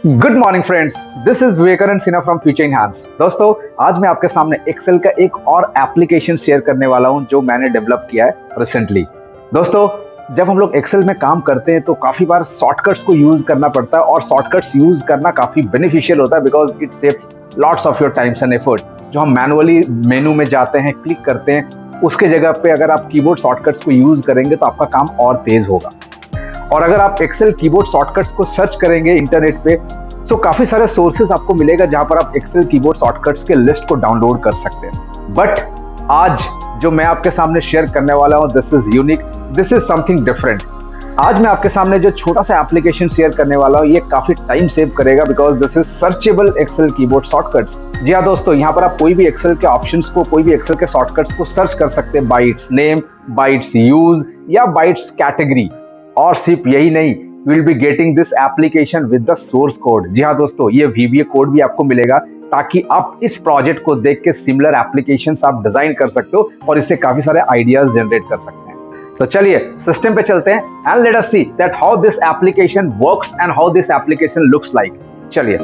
Good morning friends, this is Vivekanand Sinha from future enhance. दोस्तों, आज मैं आपके सामने एक्सेल का एक और एप्लीकेशन शेयर करने वाला हूं जो मैंने डेवलप किया है रिसेंटली। दोस्तों, जब हम लोग एक्सेल में काम करते हैं तो काफी बार शॉर्टकट्स को यूज करना पड़ता है और शॉर्टकट्स यूज करना काफी बेनिफिशियल होता है because it saves lots of your time's and effort. जो हम मैनुअली मेनू में जाते हैं, क्लिक करते हैं, उसके जगह पे अगर आप कीबोर्ड शॉर्टकट्स को यूज करेंगे तो आपका काम और तेज होगा। और अगर आप एक्सेल कीबोर्ड शॉर्टकट्स को सर्च करेंगे इंटरनेट पे, सो काफी सारे सोर्सेज आपको मिलेगा जहां पर आप एक्सेल कीबोर्ड शॉर्टकट्स के लिस्ट को डाउनलोड कर सकते हैं। बट आज जो मैं आपके सामने शेयर करने वाला हूं, this is unique, this is something different. आज मैं आपके सामने जो छोटा सा एप्लीकेशन शेयर करने वाला हूं, ये काफी टाइम सेव करेगा because this is searchable Excel keyboard shortcuts. जी हाँ दोस्तों, यहाँ पर आप कोई भी एक्सेल के ऑप्शंस को, कोई भी एक्सेल के शॉर्टकट्स को सर्च कर सकते हैं bye it's name, bye it's use या बाय इट्स कैटेगरी। और सिर्फ यही नहीं, you will be getting this application with the source code। जी हाँ दोस्तों, ये VBA कोड भी आपको मिलेगा ताकि आप इस प्रोजेक्ट को देख के सिमिलर एप्लीकेशंस आप डिजाइन कर सकते हो और इससे काफी सारे आइडियाज जनरेट कर सकते हैं। तो चलिए सिस्टम पे चलते हैं and let us see that how this application works and how this application looks like. चलिए।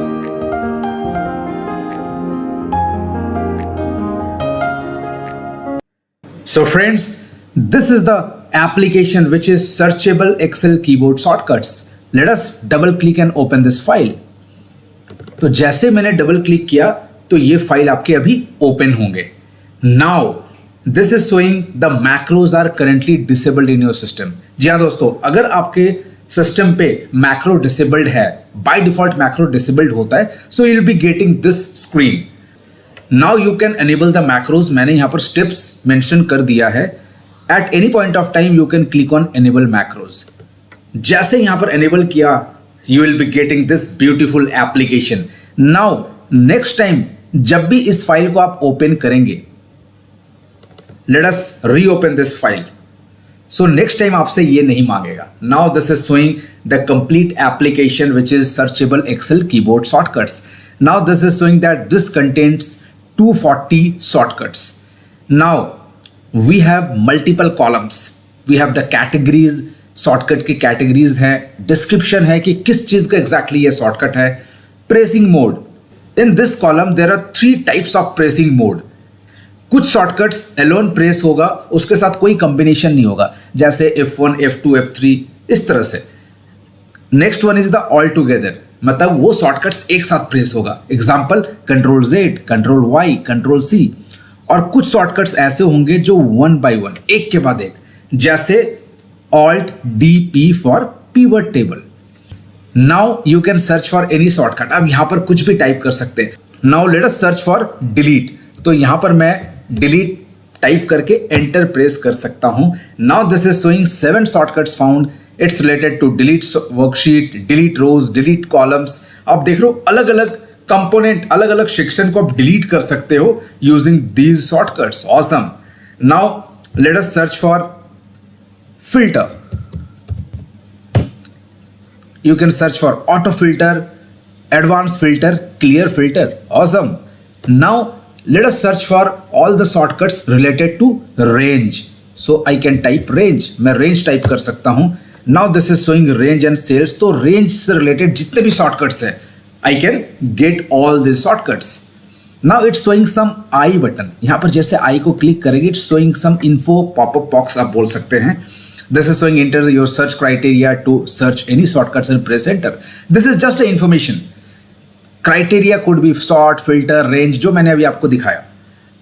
So friends, this is the application which is searchable Excel keyboard shortcuts. Let us double click and open this file. तो जैसे मैंने double click किया तो ये file आपके अभी open होंगे। Now this is showing the macros are currently disabled in your system। जी हाँ दोस्तों, अगर आपके सिस्टम पे मैक्रो डिसेबल्ड है, बाय डिफॉल्ट मैक्रो डिसेबल्ड होता है, so you'll be getting this screen। Now you can enable the macros। मैंने यहाँ पर स्टेप्स मेंशन कर दिया है। At any point of time you can click on enable macros। जैसे यहाँ पर enable किया, you will be getting this beautiful application। Now next time जब भी इस फाइल को आप ओपन करेंगे, let us reopen this file। So next time आपसे ये नहीं मांगेगा। Now this is showing the complete application which is searchable Excel keyboard shortcuts। Now this is showing that this contains 240 shortcuts। Now we have multiple columns। we have the categories। Shortcut की categories हैं, description है कि किस चीज का exactly ये shortcut है, pressing mode. In this column there are 3 types of pressing mode. कुछ शॉर्टकट्स एलोन प्रेस होगा, उसके साथ कोई कॉम्बिनेशन नहीं होगा, जैसे F1, F2, F3 इस तरह से। Next one is the all together, मतलब वो शॉर्टकट्स एक साथ प्रेस होगा। Example Ctrl+Z, Ctrl+Y, Ctrl+C। और कुछ शॉर्टकट्स ऐसे होंगे जो 1 by 1, एक के बाद एक, जैसे Alt+D+P for pivot table. Now you can search for any shortcut. अब यहां पर कुछ भी टाइप कर सकते हैं। Now let us search for delete. तो यहां पर मैं डिलीट टाइप करके एंटर प्रेस कर सकता हूं। Now this is showing 7 shortcuts found. It's related to delete worksheet, delete rows, delete columns. आप देख रहे हो अलग अलग कंपोनेंट, अलग अलग सेक्शन को आप डिलीट कर सकते हो using these shortcuts. Awesome. Now let us search for filter. You can search for auto filter, advanced filter, clear filter। Awesome। Now let us search for all the shortcuts related to range। So I can type range। मैं range type कर सकता हूं। Now this is showing range and sales। तो range से related जितने भी shortcuts है, I can get all these shortcuts। Now it's showing some I button। यहाँ पर जैसे I को क्लिक करेंगे, it's showing some info pop-up box आप बोल सकते हैं। This is showing enter your search criteria to search any shortcuts and press enter। This is just a information। Criteria could be sort, filter, range, जो मैंने अभी आपको दिखाया।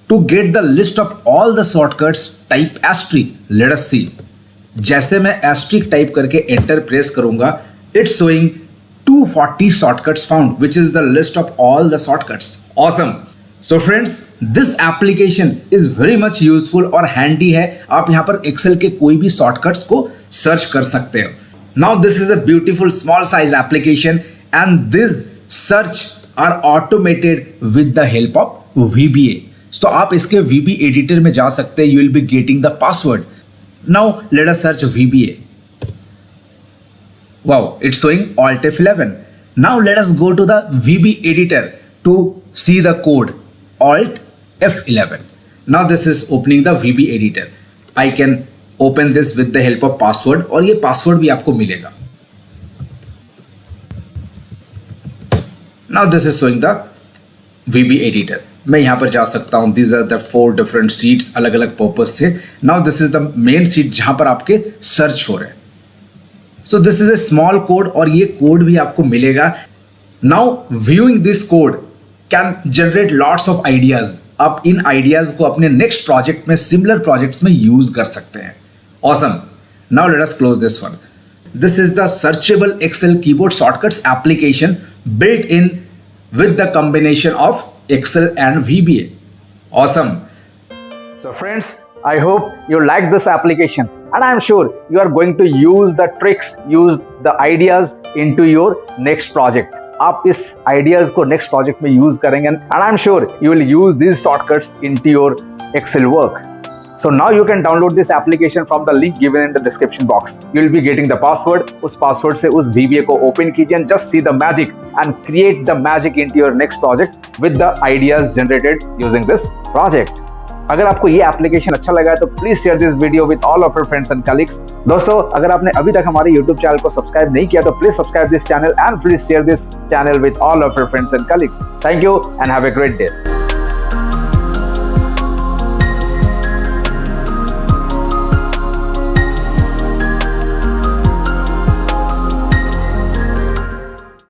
To get the list of all the shortcuts, type asterisk। Let us see। जैसे मैं asterisk type करके enter press करूंगा, it's showing 240 shortcuts found, which is the list of all the shortcuts। Awesome। So friends, this application is very much useful और handy है। आप यहाँ पर Excel के कोई भी shortcuts को search कर सकते हो। Now this is a beautiful small size application and this search are automated with the help of VBA। तो आप इसके VB editor में जा सकते हैं। You will be getting the password। Now let us search VBA। Wow, it's showing Alt F11। Now let us go to the VB editor to see the code। Alt F11। Now this is opening the VB editor। I can open this with the help of password और ये password भी आपको मिलेगा। Now this is showing the VB editor. मैं यहाँ पर जा सकता हूँ, these are the 4 different sheets अलग अलग पर्पज से। Now this is the main sheet जहाँ पर आपके सर्च हो रहे हैं। So this is a small code और ये कोड भी आपको मिलेगा। Now viewing this code can generate lots of ideas. आप इन आइडियाज को अपने नेक्स्ट प्रोजेक्ट में, सिमिलर प्रोजेक्ट्स में यूज कर सकते हैं। Awesome. Now let us close this one. This is the searchable Excel keyboard shortcuts application built in with the combination of Excel and VBA. Awesome. So friends, I hope you like this application and I am sure you are going to use the tricks, use the ideas into your next project. आप इस ideas को next project में use करेंगे and I am sure you will use these shortcuts into your Excel work. So now you can download this application from the link given in the description box. You will be getting the password. उस password से उस VBA को open कीजिए and just see the magic and create the magic into your next project with the ideas generated using this project. अगर आपको ये application अच्छा लगा है तो please share this video with all of your friends and colleagues. दोस्तों, अगर आपने अभी तक हमारे YouTube चैनल को सब्सक्राइब नहीं किया तो please subscribe this channel and please share this channel with all of your friends and colleagues. Thank you and have a great day.